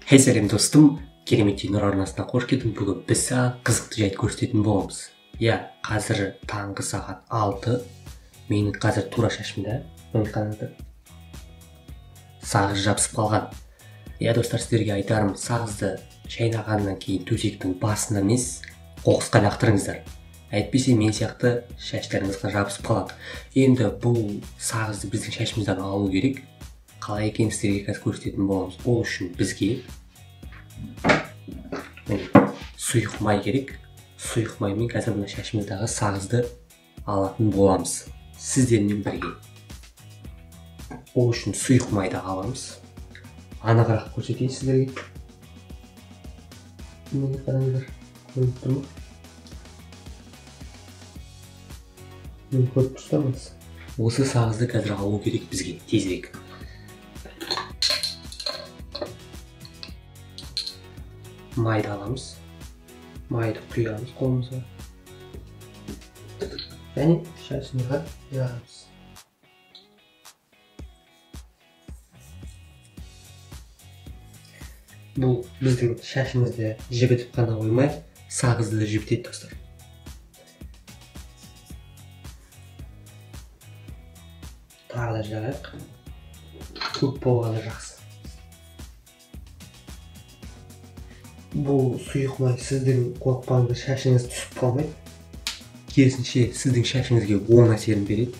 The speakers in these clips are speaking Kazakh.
Хей сәлем достым, керемет нұр арнасына қош келдің. Бүгін біз саған қызықты жайт көрсететін боламыз. Қазір таңғы сағат 6. Менің қазір тура шашымда сағыз жабысып қалған. Достар, сіздерге айтарым, сағызды шайнағаннан кейін төсектің басына емес, қоқысқа лақтырыңыздар. Әйтпесе мен сияқты шаштарыңызға жабысып қалады. Енді бұл сағызды біздің шашымыздан алу керек. Қалай екенін сіздерге қазір көрсететін боламыз. Ол үшін бізге сұйық май керек. Сұйық маймен қазір мына шашымыздағы сағызды алатын боламыз. Сіздермен бірге. Ол үшін сұйық майды аламыз. Анығырақ көрсетейін сіздерге. Мені қараңыздар, көріп тұр ма? Мен көріп тұрсаңыз. Осы сағызды қазір алу керек бізге, тезірек. Майды аламыз. Майды құямыз қолымызға. Және шашымызға жағамыз. Бұл біздің шашымызды жібітіп қана қоймай, сағызды да жібітеді достар. Тағы да жағайық. Көп болғаны жақсы. Бұл сұйық май сіздің қорықпаңды шашыңыз түсіп қалмайды. Керісінше сіздің шашыңызға оң әсерін береді.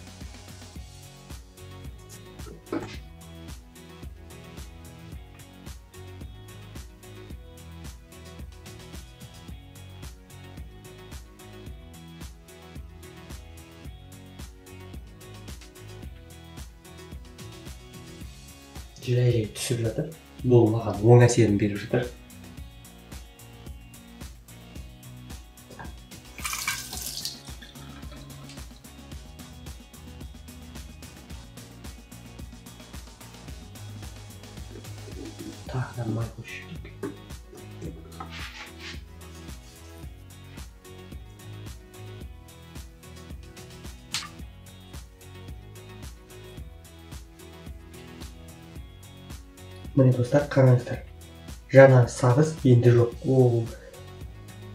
Жай түсіп жатыр. Бұл маған оң әсерін беріп жатыр. Тағы да май қосу керек. Міне достар, қараңыздар. Жаңа сағыз енді жоқ. Ол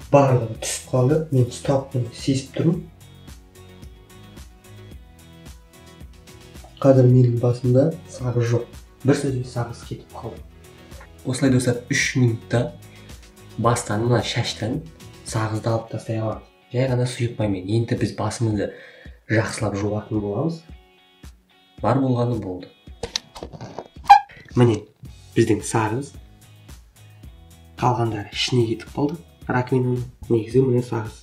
барлығы түсіп қалды. Мен ұстап сезіп тұрмын. Қазір менің басымда сағыз жоқ. Бір сөзбен сағыз кетіп қалды. Осылай достар, 3 минутта бастан мына шаштан сағызды алып тастай аламыз. Жай ғана сұйық маймен. Енді біз басымызды жақсылап жуатын боламыз. Бар болғаны болды. Міне біздің сағыз. Қалғандары ішіне кетіп қалды. Раковинаның негізі міне сағыз.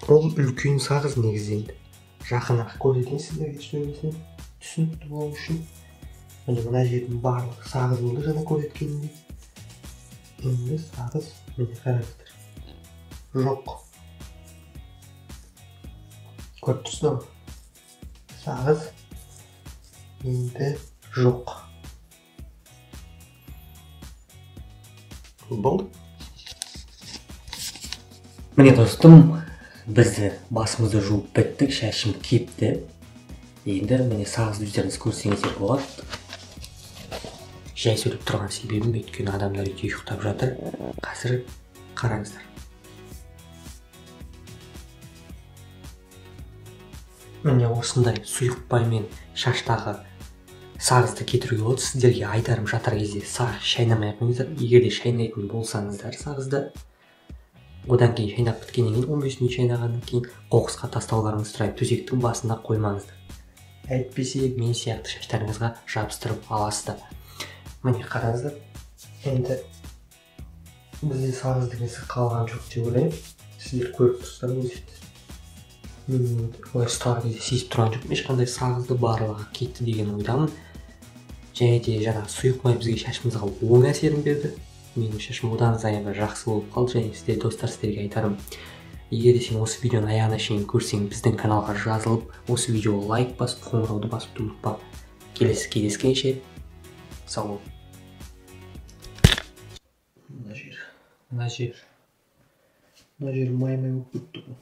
Ол үлкен сағыз негізінде. Жақынырақ көрсетейін сіздерге түсінікті болу үшін. Мына жердің барлық сағыз болды жаңа көрсеткенімдей. Енді сағыз міне қараңыздар. Жоқ. Көріп тұрсыздар ма? Сағыз енді жоқ. Болды. Міне достым, бізді басымызды жуып біттік, шашым кепті. Енді міне сағызды өздеріңіз көрсеңіздер болады. Жай сөйлеп тұрған себебім, өйткені адамдар үйде ұйықтап жатыр. Қазір қараңыздар. Міне осындай сұйық маймен шаштағы сағызды кетіруге болады. Сіздерге айтарым, жатар кезде сағыз шайнамай қойыңыздар. Егер де шайнайтын болсаңыздар сағызды, одан кейін шайнап біткеннен кейін 15 минут шайнағаннан кейін қоқысқа тастауларыңызды сұраймын. Төсектің басында қоймаңыздар. Әйтпесе мен сияқты шаштарыңызға жабыстырып аласыздар. Міне қараңыздар. Енді бізде сағыздың ісі қалған жоқ деп ойлаймын. Сіздер көріп тұрсыздар өзіңіздер. Олай ұстаған кезде сезіп тұрған жоқпын. Ешқандай сағызды барлығы кетті деген ойдамын. Және де жаңа сұйық май бізге шашымызға оң әсерін берді. Менің шашым одан сайын жақсы болып қалды. Және сіздер достар, сіздерге айтарым, егер де сен осы видеоны аяғына шейін көрсең, біздің каналға жазылып, осы видеоға лайк басып, қоңырауды басып ұмытпа. Келесі кездескенше сау бол. Мына жер май болып кетті ғой.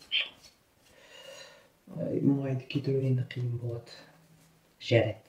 Майды кетіру енді қиын болады. Жарайды.